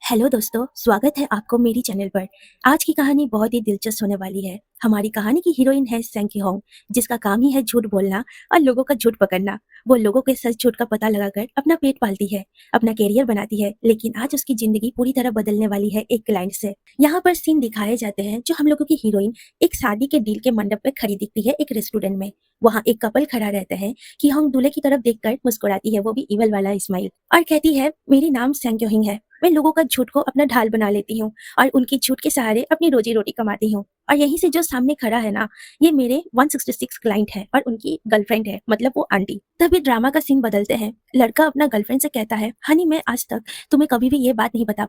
Hello दोस्तों, स्वागत है आपको मेरी चैनल पर। आज की कहानी बहुत ही दिलचस्प होने वाली है। हमारी कहानी की हीरोइन है सेंग की होंग, जिसका काम ही है झूठ बोलना और लोगों का झूठ पकड़ना। वो लोगों के सच झूठ का पता लगाकर अपना पेट पालती है, अपना करियर बनाती है, लेकिन आज उसकी जिंदगी पूरी तरह बदलने वाली है एक क्लाइंट से। यहाँ पर सीन दिखाए जाते हैं जो हम लोगों की हीरोइन एक शादी के डील के मंडप पे खड़ी दिखती है एक रेस्टोरेंट में। वहाँ एक कपल खड़ा रहता है कि होंग दूल्हे की तरफ देखकर मुस्कुराती है, वो भी इवल वाला स्माइल, और कहती है मेरी नाम सेंग क्योहिंग है। मैं लोगों का झूठ को अपना ढाल बना लेती हूँ और उनकी झूठ के सहारे अपनी रोजी रोटी कमाती हूँ। और यहीं से जो सामने खड़ा है ना, ये मेरे 166 क्लाइंट है और उनकी गर्लफ्रेंड है, मतलब वो आंटी। तभी ड्रामा का सीन बदलते हैं। लड़का अपना गर्लफ्रेंड से कहता है, हनी मैं आज तक तुम्हें कभी भी ये बात नहीं बता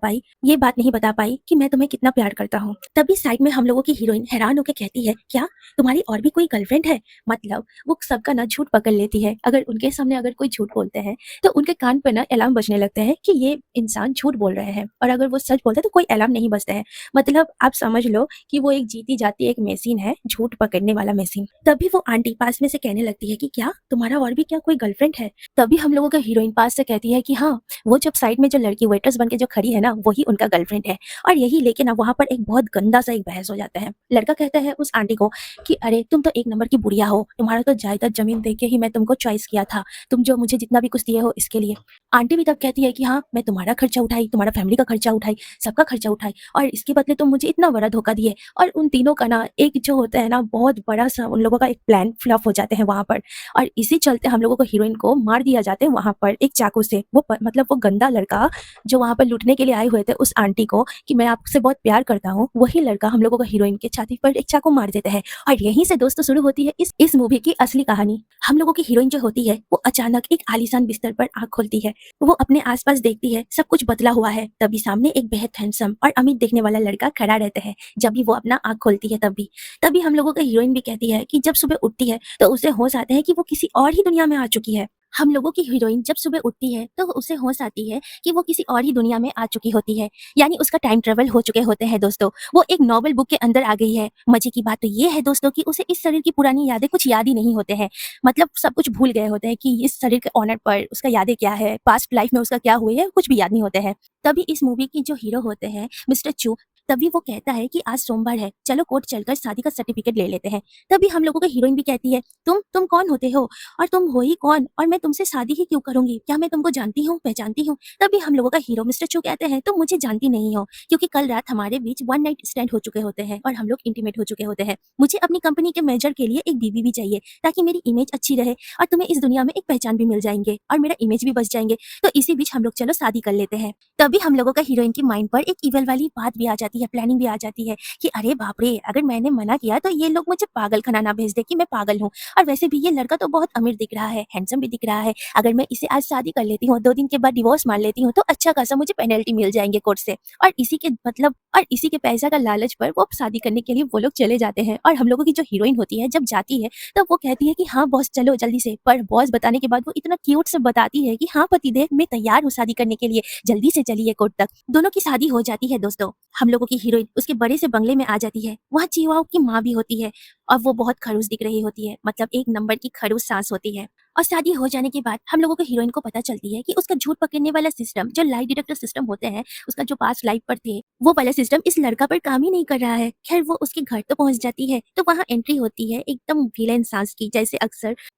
पाई कि मैं तुम्हें कितना प्यार करता हूँ। तभी साइड में हम लोगों की हीरोइन हैरान होकर कहती है, क्या तुम्हारी और भी कोई गर्लफ्रेंड है? मतलब वो सबका ना झूठ पकड़ लेती है। अगर उनके सामने अगर कोई झूठ बोलते हैं तो उनके कान पर ना अलार्म बजने लगते हैं कि ये इंसान झूठ बोल रहे हैं, और अगर वो सच बोलते हैं तो कोई अलार्म नहीं बजते हैं। मतलब आप समझ लो कि वो एक जीती जाती एक मशीन है, झूठ पकड़ने वाला मशीन। तभी वो आंटी पास में से कहने लगती है कि क्या तुम्हारा और भी क्या कोई गर्लफ्रेंड है? तभी हम लोगों का हीरोइन पास से कहती है कि हाँ, वो जब साइड में जो लड़की वेटर्स बन के जो खड़ी है ना, वही उनका गर्लफ्रेंड है। और यही लेके ना वहां पर एक बहुत गंदा सा एक बहस हो जाता है। लड़का कहता है उस आंटी को कि अरे तुम तो एक नंबर की बुढ़िया हो, तुम्हारा तो जायदाद जमीन देख के ही मैं तुमको चॉइस किया था, तुम जो मुझे जितना भी कुछ दिए हो इसके लिए। आंटी भी तब कहती है कि हाँ, मैं तुम्हारा खर्चा उठाई, तुम्हारा फैमिली का खर्चा उठाई, सबका खर्चा उठाई, और इसके बदले तुम मुझे इतना बड़ा धोखा दिए। और उन तीनों का ना एक जो होता है ना, बहुत बड़ा सा उन लोगों का एक प्लान फ्लॉप हो जाते हैं वहां पर। और इसी चलते हम लोगों को हीरोइन को मार दिया जाता है वहां पर एक चाकू से। मतलब वो गंदा लड़का जो वहां पर लूटने के लिए आए हुए थे उस आंटी को कि मैं आपसे बहुत प्यार करता हूँ, वही लड़का हम लोगों को हीरोइन के छाती पर एक चाकू मार देता है। और यहीं से दोस्तों शुरू होती है इस मूवी की असली कहानी। हम लोगों की हीरोइन जो होती है वो अचानक एक आलीशान बिस्तर पर आंख खोलती है। वो अपने आसपास देखती है, सब कुछ बदला हुआ है। तभी सामने एक बेहद हैंडसम और अमीर देखने वाला लड़का खड़ा रहता है। जब भी वो अपना आंख खोलती है तभी हम लोगों का हीरोइन भी कहती है कि जब सुबह उठती है तो उसे होश आता है कि वो किसी और ही दुनिया में आ चुकी है। हम लोगों की हीरोइन जब सुबह उठती है तो उसे होश आती है कि वो किसी और ही दुनिया में आ चुकी होती है, यानी उसका टाइम ट्रेवल हो चुके होते हैं दोस्तों। वो एक नॉवल बुक के अंदर आ गई है। मजे की बात तो ये है दोस्तों कि उसे इस शरीर की पुरानी यादें कुछ याद ही नहीं होते हैं। मतलब सब कुछ भूल गए होते हैं कि इस शरीर के ऑनर पर उसका यादें क्या है, पास्ट लाइफ में उसका क्या हुआ है, कुछ भी याद नहीं होते हैं। तभी इस मूवी की जो हीरो होते हैं मिस्टर चू, तभी वो कहता है कि आज सोमवार है, चलो कोर्ट चलकर शादी का सर्टिफिकेट ले लेते हैं। तभी हम लोगों को हीरोइन भी कहती है, तुम कौन होते हो और तुम हो ही कौन, और मैं तुमसे शादी ही क्यों करूंगी? क्या मैं तुमको जानती हूँ, पहचानती हूँ? तभी हम लोगों का हीरो मिस्टर चू कहते हैं, तुम मुझे जानती नहीं हो, क्योंकि कल रात हमारे बीच वन नाइट स्टैंड हो चुके होते हैं और हम लोग इंटीमेट हो चुके होते हैं। मुझे अपनी कंपनी के मैनेजर के लिए एक बीवी भी चाहिए ताकि मेरी इमेज अच्छी रहे और तुम्हें इस दुनिया में एक पहचान भी मिल जाएंगे और मेरा इमेज भी बच जाएंगे। तो इसी बीच हम लोग चलो शादी कर लेते हैं। तभी हम लोगों का हीरोइन की माइंड पर एक इवल वाली बात भी आ जाती है, प्लानिंग भी आ जाती है कि अरे बाप रे, अगर मैंने मना किया तो ये लोग मुझे पागल खाना ना भेज दे कि मैं पागल हूँ। और वैसे भी ये लड़का तो बहुत अमीर दिख रहा है, हैंडसम भी दिख रहा है। अगर मैं इसे आज शादी कर लेती हूँ, 2 दिन के बाद डिवोर्स मार लेती हूँ, तो अच्छा खासा मुझे पेनल्टी मिल जाएंगे कोर्ट से। और इसी के पैसा का लालच पर वो शादी करने के लिए वो लोग चले जाते हैं। और हम लोगों की जो हीरोइन होती है जब जाती है तो वो कहती है कि हाँ बॉस चलो जल्दी से। पर बॉस बताने के बाद वो इतना क्यूट से बताती है कि हाँ पतिदेव, मैं तैयार हूँ शादी करने के लिए, जल्दी से चलिए कोर्ट तक। दोनों की शादी हो जाती है दोस्तों। हम लोगों की हीरोइन उसके बड़े से बंगले में आ जाती है। वहाँ चिहुआहुआ की माँ भी होती है और वो बहुत खड़ूस दिख रही होती है, मतलब एक नंबर की खड़ूस सांस होती है। और शादी हो जाने के बाद हम लोगों को हीरोइन को पता चलती है कि उसका झूठ पकड़ने वाला सिस्टम, जो लाई डिटेक्टर सिस्टम होते हैं, उसका जो पास्ट लाइफ पर थे, वो वाला सिस्टम इस लड़का पर काम ही नहीं कर रहा है। खैर वो उसके घर तो पहुंच जाती है तो वहाँ एंट्री होती है एकदम विलेन सांस की,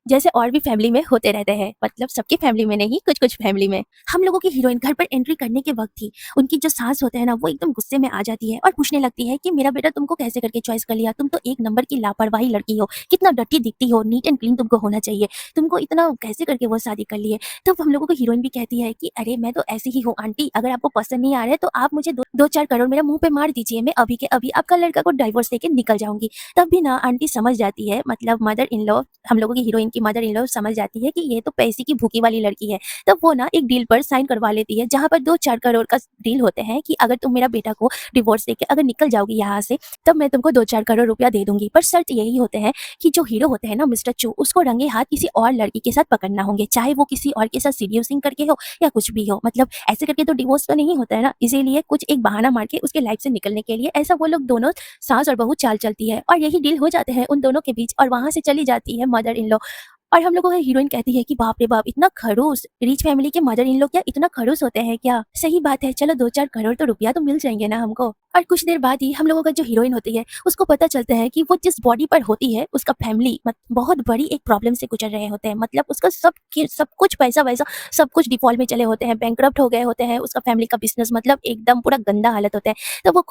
जैसे और भी फैमिली में होते रहते हैं, मतलब सबकी फैमिली में नहीं, कुछ कुछ फैमिली में। हम लोगों की हीरोइन घर पर एंट्री करने के वक्त ही उनकी जो सास होते हैं ना, वो एकदम गुस्से में आ जाती है और पूछने लगती है कि मेरा बेटा तुमको कैसे करके चॉइस कर लिया? तुम तो एक नंबर की लापरवाही लड़की हो, कितना डर्टी दिखती हो, नीट एंड क्लीन तुमको होना चाहिए, तुमको इतना कैसे करके वो शादी कर लिए? तब हम लोगों को हीरोइन भी कहती है कि अरे मैं तो ऐसी ही हूँ आंटी, अगर आपको पसंद नहीं आ रहा है तो आप मुझे 2-4 करोड़ मेरा मुंह पे मार दीजिए, मैं अभी के अभी आपका लड़का को डाइवोर्स देके निकल जाऊंगी। तब भी ना आंटी समझ जाती है, मतलब मदर इन लॉ, हम लोगों की हीरोइन की मदर इन लॉ समझ जाती है कि ये तो पैसे की भूखी वाली लड़की है। तब वो ना एक डील पर साइन करवा लेती है, जहाँ पर 2-4 करोड़ का डील होते हैं कि अगर तुम मेरा बेटा को डिवोर्स देके अगर निकल जाओगी यहाँ से, तब मैं तुमको 2-4 करोड़ रुपया दे दूंगी। पर शर्त यही होते हैं कि जो हीरो होते हैं ना मिस्टर चू, उसको रंगे हाथ किसी और लड़की के साथ पकड़ना होंगे, चाहे वो किसी और के साथ सीड्यूसिंग करके हो या कुछ भी हो। मतलब ऐसे करके तो डिवोर्स तो नहीं होता है ना, इसीलिए कुछ एक बहाना मार के उसके लाइफ से निकलने के लिए ऐसा वो लोग दोनों सास और बहू चाल चलती है और यही डील हो जाते हैं उन दोनों के बीच। और वहां से चली जाती है मदर इन लॉ और हम लोगों को हीरोइन कहती है कि बाप रे बाप, इतना खड़ूस, रिच फैमिली के मदर इन लोग क्या इतना खड़ूस होते हैं क्या? सही बात है, चलो 2-4 करोड़ तो रुपया तो मिल जाएंगे ना हमको। और कुछ देर बाद ही हम लोगों का जो हीरोइन होती है उसको पता चलता है कि वो जिस बॉडी पर होती है उसका फैमिली बहुत बड़ी एक प्रॉब्लम से गुजर रहे होते हैं। मतलब उसका सब कुछ पैसा वैसा सब कुछ डिफॉल्ट में चले होते हैं, बैंकरप्ट हो गए होते हैं, उसका फैमिली का बिजनेस मतलब एकदम पूरा गंदा हालत होता है। तो वो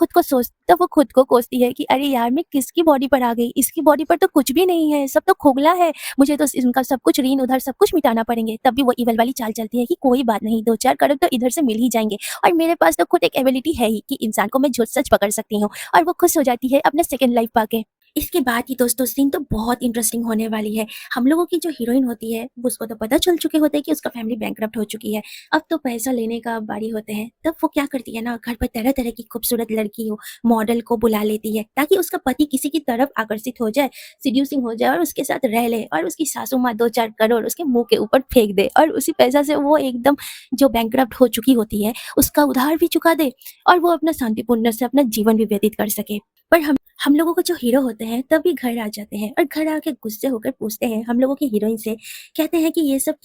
खुद को कोसती है कि अरे यार, मैं किसकी बॉडी पर आ गई, इसकी बॉडी पर तो कुछ भी नहीं है, सब तो खोखला है, मुझे तो इनका सब कुछ ऋण उधर सब कुछ मिटाना पड़ेंगे। तब भी वो इवल वाली चाल चलती है कि कोई बात नहीं, 2-4 करोड़ तो इधर से मिल ही जाएंगे, और मेरे पास तो खुद एक एबिलिटी है ही कि इंसान को मैं झूठ सच पकड़ सकती हूँ। और वो खुश हो जाती है अपने सेकंड लाइफ पाके। इसके बाद ही दोस्तों सीन तो बहुत इंटरेस्टिंग होने वाली है। हम लोगों की जो हीरोइन होती है उसको तो पता चल चुके होते हैं कि उसका फैमिली बैंकरप्ट हो चुकी है। अब तो पैसा लेने का बारी होते हैं। तब वो क्या करती है ना, घर पर तरह तरह की खूबसूरत लड़की हो मॉडल को बुला लेती है ताकि उसका पति किसी की तरफ आकर्षित हो जाए, सीड्यूसिंग हो जाए और उसके साथ रह ले, और उसकी सासू माँ 2-4 करोड़ उसके मुंह के ऊपर फेंक दे, और उसी पैसा से वो एकदम जो बैंकरप्ट हो चुकी होती है उसका उधार भी चुका दे, और वो अपना शांतिपूर्ण से अपना जीवन भी व्यतीत कर सके। पर हम लोगों को जो हीरो होते हैं तभी घर आ जाते हैं, और घर आके गुस्से होकर पूछते हैं हम लोगों की हीरोइन से, कहते हैं कि ये सब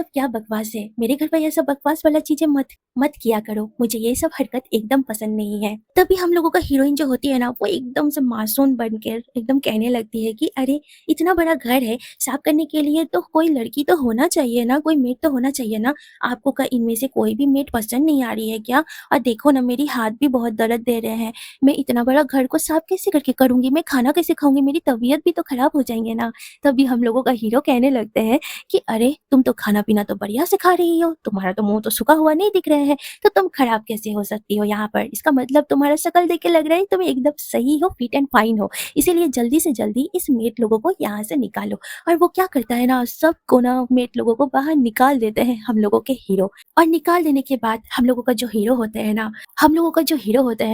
क्या बकवास है, मेरे घर पर ये सब बकवास वाला चीजें मत मत किया करो, मुझे ये सब हरकत एकदम पसंद नहीं है। तभी हम लोगों का हीरोइन जो होती है ना, वो एकदम से मासूम बनकर एकदम कहने लगती है कि अरे, इतना बड़ा घर है, साफ करने के लिए तो कोई लड़की तो होना चाहिए ना, कोई मेड तो होना चाहिए ना, आपको का इनमें से कोई भी मेड पसंद नहीं आ रही है क्या? और देखो ना, मेरी हाथ भी बहुत दर्द दे रहे हैं, मैं इतना बड़ा घर को साफ कैसे करके करूंगी, मैं खाना कैसे खाऊंगी, मेरी तबीयत भी तो खराब हो जाएंगे ना। तभी हम लोगों का हीरो कहने लगते हैं कि अरे, तुम तो खाना पीना तो बढ़िया से खा रही हो, तुम्हारा तो मुंह तो सूखा हुआ नहीं दिख रहा है, तो तुम खराब कैसे हो सकती हो यहाँ पर? इसका मतलब तुम्हारा शक्ल देख के लग रहा है तुम एकदम सही हो, फिट एंड फाइन हो, इसीलिए जल्दी से जल्दी इस मेट लोगों को यहाँ से निकालो। और वो क्या करता है ना, सबको ना मेट लोगों को बाहर निकाल देते हैं हम लोगों के हीरो। और निकाल देने के बाद हम लोगों का जो हीरो होता है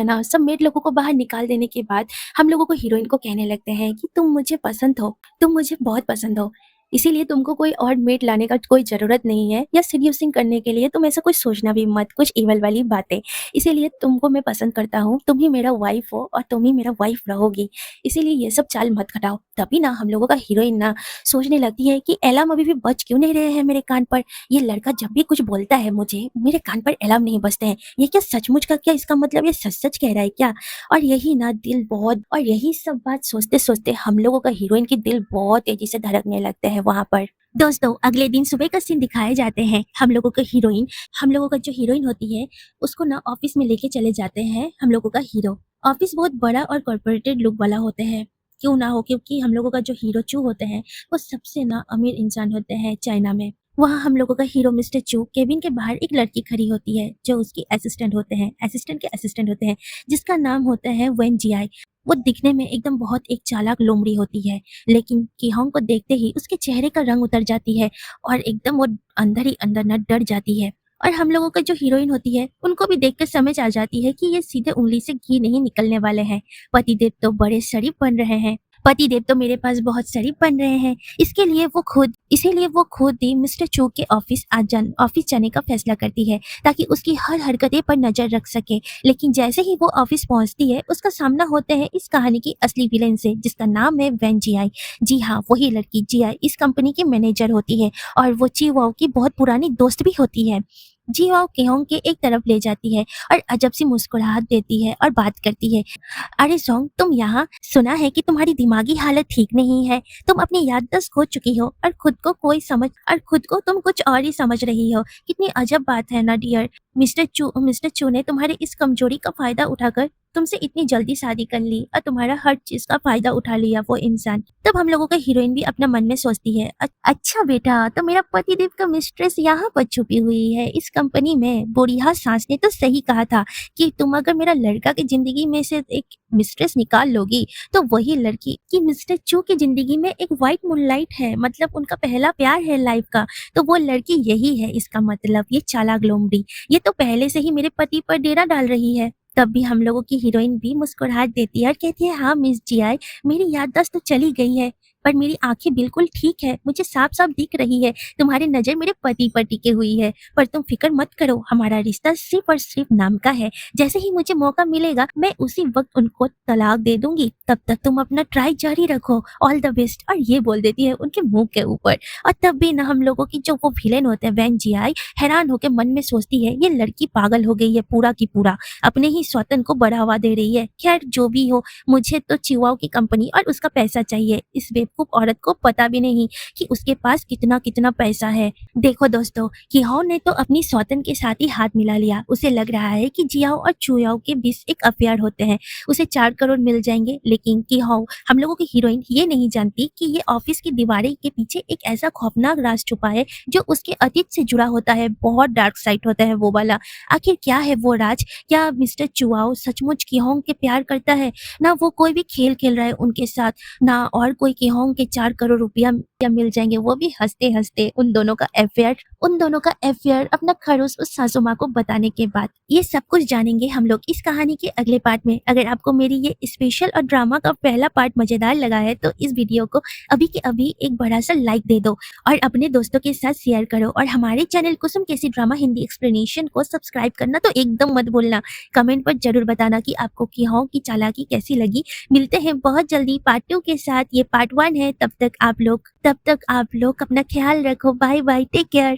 ना, सब मेड लोगों को बाहर निकाल देने के बाद हम लोगों को हीरोइन को कहने लगते हैं कि तुम मुझे पसंद हो, तुम मुझे बहुत पसंद हो, इसीलिए तुमको कोई और मेड लाने का कोई जरूरत नहीं है, या सीड्यूसिंग करने के लिए तुम ऐसा कुछ सोचना भी मत, कुछ इवल वाली बातें, इसीलिए तुमको मैं पसंद करता हूँ, तुम ही मेरा वाइफ हो और तुम ही मेरा वाइफ रहोगी, इसीलिए ये सब चाल मत खटाओ। तभी ना हम लोगों का हीरोइन ना सोचने लगती है कि अलार्म अभी भी बज क्यों नहीं रहे हैं मेरे कान पर, ये लड़का जब भी कुछ बोलता है मुझे मेरे कान पर अलार्म नहीं बजते हैं, ये क्या सचमुच का, क्या इसका मतलब ये सच सच कह रहा है क्या? और यही सब बात सोचते सोचते हम लोगों का हीरोइन की दिल बहुत तेजी से धड़कने लगते हैं वहां पर। दोस्तों अगले दिन सुबह का सीन दिखाए जाते हैं। हम लोगों का जो हीरोइन होती है उसको ना ऑफिस में लेके चले जाते हैं हम लोगों का हीरो। ऑफिस बहुत बड़ा और कॉर्पोरेटेड लुक वाला होते हैं, क्यों ना हो, क्योंकि हम लोगों का जो हीरो चू होते हैं वो सबसे ना अमीर इंसान होते हैं चाइना में। वहाँ हम लोगों का हीरो मिस्टर चू केबिन के बाहर एक लड़की खड़ी होती है जो उसकी असिस्टेंट के असिस्टेंट होते हैं, जिसका नाम होता है वेन जियाई। वो दिखने में एकदम बहुत एक चालाक लोमड़ी होती है, लेकिन किहोंग को देखते ही उसके चेहरे का रंग उतर जाती है और एकदम वो अंदर ही अंदर न डर जाती है। और हम लोगों का जो हीरोइन होती है उनको भी देख कर समझ आ जाती है कि ये सीधे उंगली से घी नहीं निकलने वाले हैं, पतिदेव तो बड़े शरीफ बन रहे हैं, पतिदेव तो मेरे पास बहुत शरीफ बन रहे हैं, इसीलिए वो खुद ही मिस्टर चू के ऑफिस जाने का फैसला करती है ताकि उसकी हर हरकतें पर नजर रख सके। लेकिन जैसे ही वो ऑफिस पहुंचती है उसका सामना होते हैं इस कहानी की असली विलेन से, जिसका नाम है वेन जियाई। जी हाँ, वही लड़की जियाई इस कंपनी की मैनेजर होती है और वो ची वाओ की बहुत पुरानी दोस्त भी होती है। जी वाओ केहोंग के एक तरफ ले जाती है और अजब सी मुस्कुराहट देती है और बात करती है, अरे सोंग, तुम यहाँ, सुना है कि तुम्हारी दिमागी हालत ठीक नहीं है, तुम अपनी याददाश्त खो चुकी हो और खुद को तुम कुछ और ही समझ रही हो। कितनी अजब बात है ना डियर। मिस्टर चू ने तुम्हारी इस कमजोरी का फायदा उठाकर तुमसे इतनी जल्दी शादी कर ली और तुम्हारा हर चीज का फायदा उठा लिया वो इंसान। तब हम लोगों का हीरोइन भी अपना मन में सोचती है, अच्छा बेटा, तो मेरा पतिदेव का मिस्ट्रेस यहाँ पर छुपी हुई है इस कंपनी में। बुढ़िया सास ने तो सही कहा था कि तुम अगर मेरा लड़का की जिंदगी में से एक मिस्ट्रेस निकाल लोगी तो वही लड़की की मिस्टर चू की जिंदगी में एक व्हाइट मूनलाइट है, मतलब उनका पहला प्यार है लाइफ का, तो वो लड़की यही है। इसका मतलब ये चालाक लोमड़ी ये तो पहले से ही मेरे पति पर डेरा डाल रही है। तब भी हम लोगों की हीरोइन भी मुस्कुराहट देती है और कहती है, हाँ मिस जियाई, मेरी याददाश्त तो चली गई है, पर मेरी आँखें बिल्कुल ठीक है, मुझे साफ-साफ दिख रही है, तुम्हारी नज़र मेरे पति पर टिकी हुई है। पर तुम फ़िक्र मत करो, हमारा रिश्ता सिर्फ़ और सिर्फ़ नाम का है। जैसे ही मुझे मौका मिलेगा, मैं उसी वक़्त उनको तलाक दे दूँगी, तब तक तुम अपना ट्राई जारी रखो, ऑल द बेस्ट। और ये बोल देती है उनके मुँह के ऊपर। और तब भी ना हम लोगों की जो वो विलेन होते हैं वैंग जियाई, हैरान होके मन में सोचती है, ये लड़की पागल हो गई है पूरा की पूरा, अपने ही स्वतन को बढ़ावा दे रही है। खैर जो भी हो, मुझे तो चिवाओ की कंपनी और उसका पैसा चाहिए। इस बेवकूफ़ औरत को पता भी नहीं कि उसके पास कितना-कितना पैसा है। देखो दोस्तों, किहाओ ने तो अपनी सौतन के साथ ही हाथ मिला लिया। उसे लग रहा है कि जियाओ और चुयाओ के बीच एक अफेयर होते हैं। उसे 4 करोड़ मिल जाएँगे, लेकिन किहाओ, हम लोगों की हीरोइन, ये नहीं जानती कि ये ऑफिस की दीवारें के पीछे एक ऐसा खौफनाक राज छुपा है जो उसके अतीत से जुड़ा होता है। बहुत डार्क साइड होता है वो वाला। आखिर क्या है वो राज? क्या मिस्टर चुआओ सचमुच किहोंग के प्यार करता है? ना वो कोई भी खेल खेल रहा है उनके साथ, ना और कोई किहोंग के 4 करोड़ रुपया मिल जाएँगे, वो भी हँसते-हँसते। उन दोनों का अफेयर अपना खड़ूस उस सासू माँ को बताने के बाद। ये सब कुछ जानेंगे हम लोग इस कहानी के अगले पार्ट में। अगर आपको मेरी ये स्पेशल और ड्रामा का पहला पार्ट मज़ेदार लगा है तो इस वीडियो को अभी के अभी एक बड़ा सा लाइक दे दो और अपने दोस्तों के साथ शेयर करो। और हमारे चैनल कुसुम कैसी ड्रामा हिंदी एक्सप्लेनेशन को सब्सक्राइब करना तो एकदम मत भूलना। कमेंट पर जरूर बताना कि आपको किहाओ की चालाकी कैसी लगी। मिलते हैं बहुत जल्दी पार्ट 2 के साथ। ये पार्ट 1 है। तब तक आप लोग अपना ख्याल रखो। Bye bye, take care.